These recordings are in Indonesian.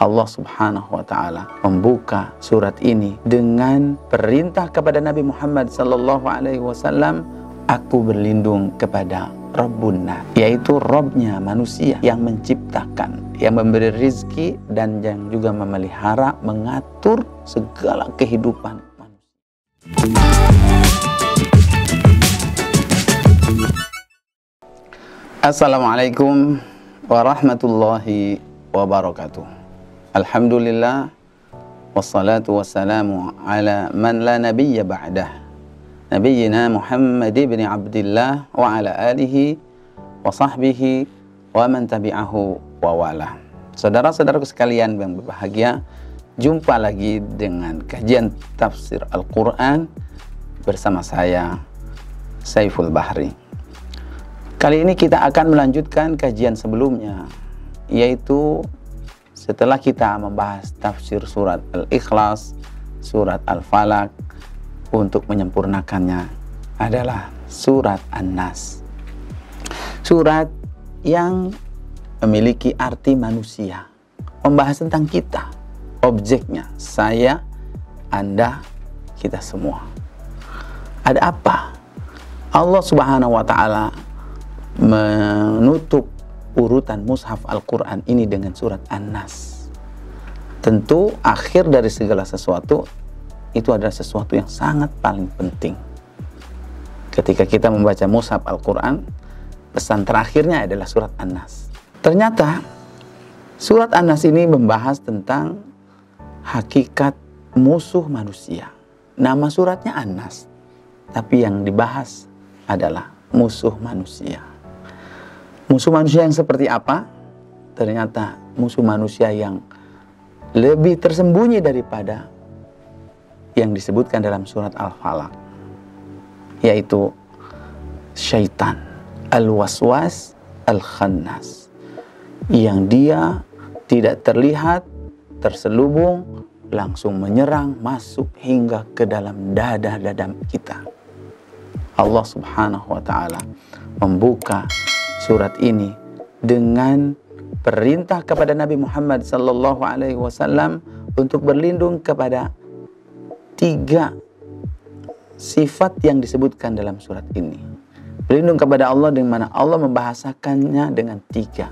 Allah Subhanahu wa Ta'ala membuka surat ini dengan perintah kepada Nabi Muhammad sallallahu alaihi wasallam, aku berlindung kepada Rabbun Nas, yaitu Robnya manusia yang menciptakan, yang memberi rizki dan yang juga memelihara, mengatur segala kehidupan manusia. Assalamualaikum warahmatullahi wabarakatuh. Alhamdulillah, wassalatu wassalamu ala man la nabiyya ba'dah, Nabiyyina Muhammad ibn Abdillah wa ala alihi wa sahbihi wa man tabi'ahu wa wala. Saudara-saudaraku sekalian yang berbahagia, jumpa lagi dengan kajian tafsir Al-Quran bersama saya, Saiful Bahri. Kali ini kita akan melanjutkan kajian sebelumnya, yaitu setelah kita membahas tafsir surat Al-Ikhlas, surat Al-Falaq, untuk menyempurnakannya adalah surat An-Nas. Surat yang memiliki arti manusia, membahas tentang kita, objeknya, saya, Anda, kita semua. Ada apa? Allah Subhanahu wa Ta'ala menutup urutan mushaf Al-Quran ini dengan surat An-Nas. Tentu akhir dari segala sesuatu itu adalah sesuatu yang sangat paling penting. Ketika kita membaca mushaf Al-Quran, pesan terakhirnya adalah surat An-Nas. Ternyata surat An-Nas ini membahas tentang hakikat musuh manusia. Nama suratnya An-Nas, tapi yang dibahas adalah musuh manusia. Musuh manusia yang seperti apa? Ternyata musuh manusia yang lebih tersembunyi daripada yang disebutkan dalam surat Al-Falaq, yaitu syaitan al-waswas al-khannas, yang dia tidak terlihat, terselubung, langsung menyerang, masuk hingga ke dalam dada-dada kita. Allah Subhanahu wa Ta'ala membuka surat ini dengan perintah kepada Nabi Muhammad sallallahu alaihi wasallam untuk berlindung kepada 3 sifat yang disebutkan dalam surat ini. Berlindung kepada Allah, dengan mana Allah membahasakannya dengan 3.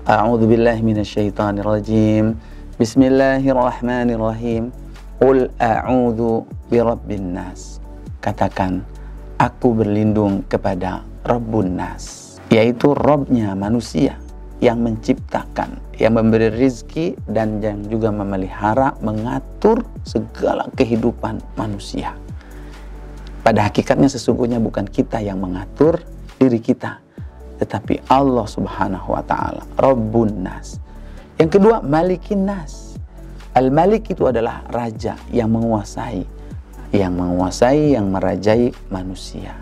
A'udzubillahi minasyaitonirrajim. Bismillahirrahmanirrahim. Qul a'udzu birabbin nas. Katakan, aku berlindung kepada Rabbun Nas, yaitu Robnya manusia yang menciptakan, yang memberi rizki dan yang juga memelihara, mengatur segala kehidupan manusia. Pada hakikatnya sesungguhnya bukan kita yang mengatur diri kita, tetapi Allah Subhanahu wa Ta'ala, Rabbun Nas. Yang kedua, Malikin Nas. Al-Malik itu adalah raja yang menguasai, yang merajai manusia,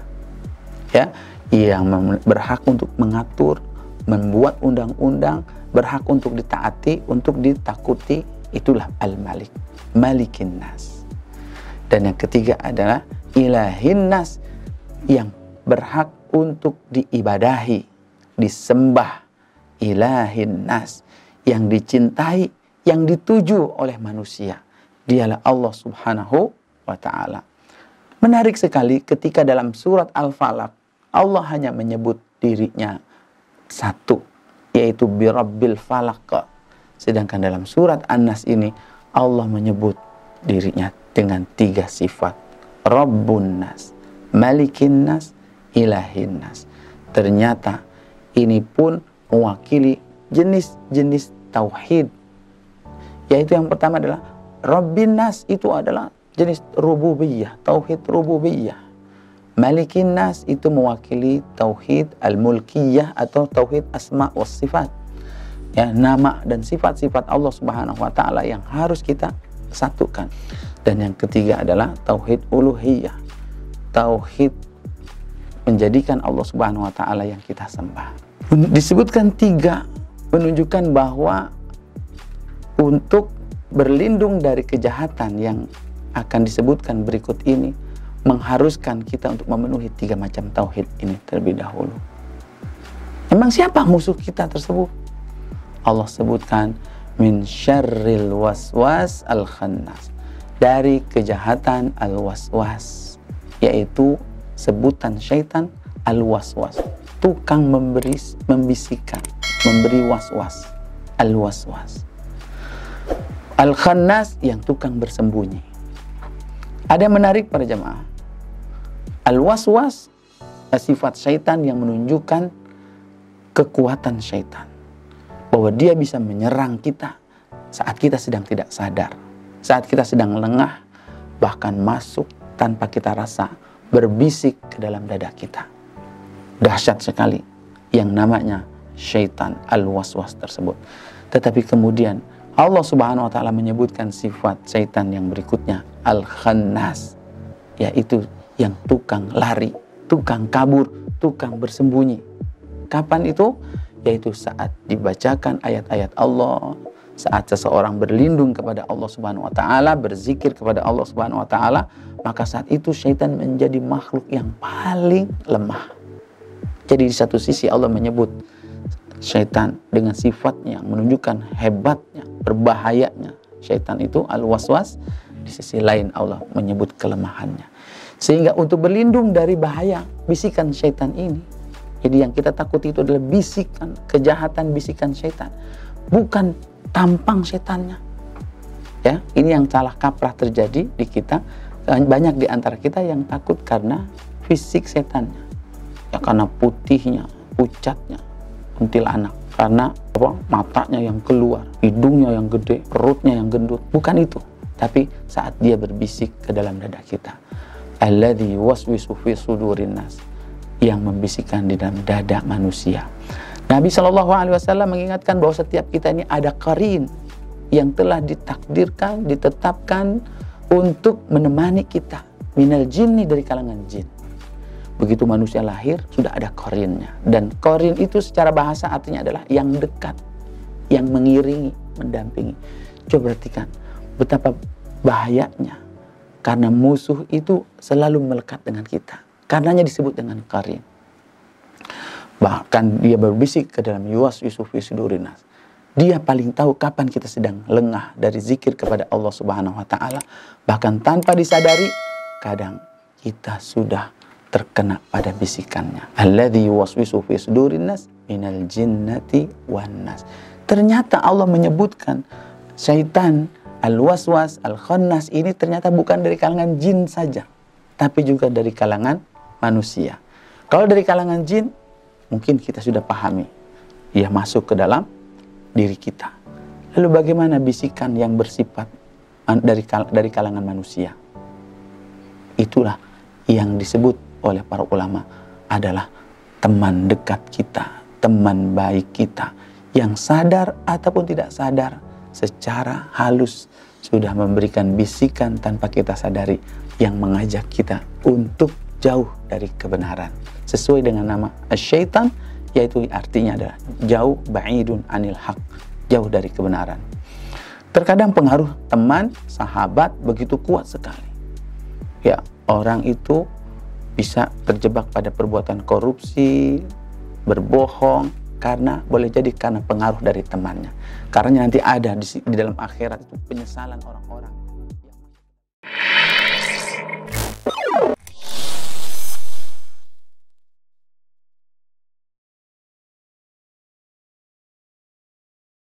ya, yang berhak untuk mengatur, membuat undang-undang, berhak untuk ditaati, untuk ditakuti. Itulah Al-Malik, Malikin Nas. Dan yang ketiga adalah Ilahin Nas, yang berhak untuk diibadahi, disembah. Ilahin Nas, yang dicintai, yang dituju oleh manusia, dialah Allah Subhanahu wa Ta'ala. Menarik sekali ketika dalam surat Al-Falaq Allah hanya menyebut dirinya 1, yaitu birabbil falaq. Sedangkan dalam surat An-Nas ini Allah menyebut dirinya dengan 3 sifat: Rabbun Nas, Malikin Nas, Ilahin Nas. Ternyata ini pun mewakili jenis-jenis tauhid, yaitu yang pertama adalah Rabbin Nas, itu adalah jenis rububiyah, tauhid rububiyah. Malikin Nas itu mewakili tauhid al-mulkiyah atau tauhid asma wa sifat, ya, nama dan sifat-sifat Allah Subhanahu wa Ta'ala yang harus kita satukan. Dan yang ketiga adalah tauhid uluhiyah, tauhid menjadikan Allah Subhanahu wa Ta'ala yang kita sembah. Disebutkan 3 menunjukkan bahwa untuk berlindung dari kejahatan yang akan disebutkan berikut ini mengharuskan kita untuk memenuhi 3 macam tauhid ini terlebih dahulu. Memang siapa musuh kita tersebut? Allah sebutkan min syarril waswas al-khannas, dari kejahatan al-waswas, yaitu sebutan syaitan al-waswas, tukang membisikkan, memberi waswas, al-waswas. Al-khannas, yang tukang bersembunyi. Ada yang menarik para jamaah. Al-waswas, sifat syaitan yang menunjukkan kekuatan syaitan, bahwa dia bisa menyerang kita saat kita sedang tidak sadar, saat kita sedang lengah, bahkan masuk tanpa kita rasa, berbisik ke dalam dada kita. Dahsyat sekali yang namanya syaitan al-waswas tersebut. Tetapi kemudian Allah Subhanahu wa taala menyebutkan sifat syaitan yang berikutnya, al-khannas, yaitu yang tukang lari, tukang kabur, tukang bersembunyi. Kapan itu? Yaitu saat dibacakan ayat-ayat Allah, saat seseorang berlindung kepada Allah Subhanahu wa taala, berzikir kepada Allah Subhanahu wa taala, maka saat itu syaitan menjadi makhluk yang paling lemah. Jadi di satu sisi Allah menyebut syaitan dengan sifatnya yang menunjukkan hebatnya, berbahayanya syaitan itu al-waswas. Di sisi lain Allah menyebut kelemahannya. Sehingga untuk berlindung dari bahaya bisikan syaitan ini, jadi yang kita takuti itu adalah bisikan, kejahatan bisikan syaitan, bukan tampang syaitannya. Ya, ini yang salah kaprah terjadi di kita. Banyak di antara kita yang takut karena fisik setannya. Ya, karena putihnya, pucatnya, kuntilanak. Karena apa? Matanya yang keluar, hidungnya yang gede, perutnya yang gendut. Bukan itu. Tapi saat dia berbisik ke dalam dada kita. Alladzi waswisu fi sudurin nas, yang membisikkan di dalam dada manusia. Nabi SAW mengingatkan bahwa setiap kita ini ada qarin yang telah ditakdirkan, ditetapkan untuk menemani kita. Minal jinni, dari kalangan jin. Begitu manusia lahir, sudah ada qarinnya. Dan qarin itu secara bahasa artinya adalah yang dekat, yang mengiringi, mendampingi. Coba perhatikan betapa bahayanya. Karena musuh itu selalu melekat dengan kita. Karenanya disebut dengan qarin. Bahkan dia berbisik ke dalam yuwaswisu fi sudurin nas. Dia paling tahu kapan kita sedang lengah dari zikir kepada Allah Subhanahu wa taala. Bahkan tanpa disadari, kadang kita sudah terkena pada bisikannya. Alladzi yuwaswisu fi sudurin nas minal jinnati wan nas. Ternyata Allah menyebutkan syaitan al-waswas, al-khannas ini ternyata bukan dari kalangan jin saja, tapi juga dari kalangan manusia. Kalau dari kalangan jin, mungkin kita sudah pahami, ia masuk ke dalam diri kita. Lalu bagaimana bisikan yang bersifat dari kalangan manusia? Itulah yang disebut oleh para ulama adalah teman dekat kita, teman baik kita, yang sadar ataupun tidak sadar, secara halus sudah memberikan bisikan tanpa kita sadari, yang mengajak kita untuk jauh dari kebenaran. Sesuai dengan nama syaitan, yaitu artinya adalah jauh, ba'idun anil haq, jauh dari kebenaran. Terkadang pengaruh teman, sahabat begitu kuat sekali. Ya, orang itu bisa terjebak pada perbuatan korupsi, berbohong, karena boleh jadi karena pengaruh dari temannya. Karena nanti ada di dalam akhirat itu penyesalan orang-orang